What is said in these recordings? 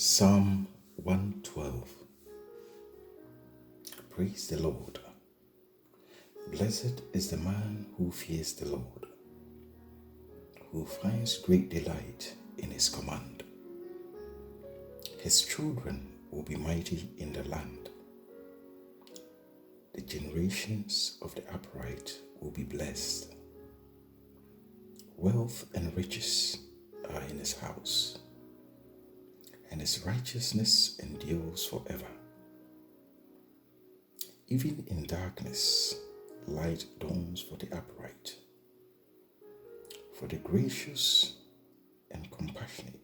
Psalm 112. Praise the Lord. Blessed is the man who fears the Lord, who finds great delight in his command. His children will be mighty in the land. The generations of the upright will be blessed. Wealth and riches are in his house, and his righteousness endures forever. Even in darkness, light dawns for the upright. For the gracious and compassionate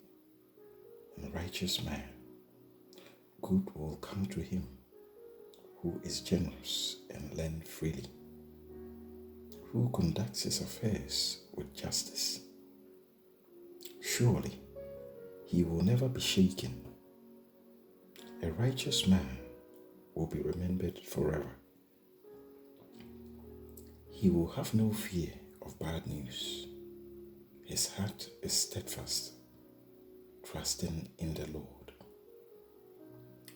and righteous man, good will come to him who is generous and lends freely, who conducts his affairs with justice. Surely he will never be shaken. A righteous man will be remembered forever. He will have no fear of bad news. His heart is steadfast, trusting in the Lord.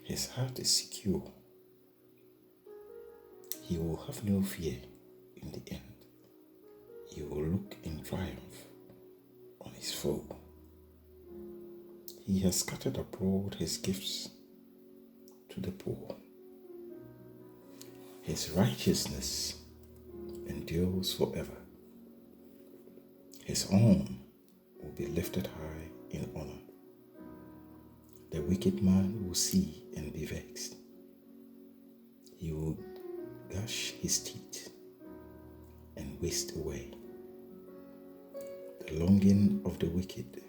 His heart is secure. He will have no fear in the end. He will look in triumph on his foe. He has scattered abroad his gifts to the poor. His righteousness endures forever. His arm will be lifted high in honor. The wicked man will see and be vexed. He will gnash his teeth and waste away. The longing of the wicked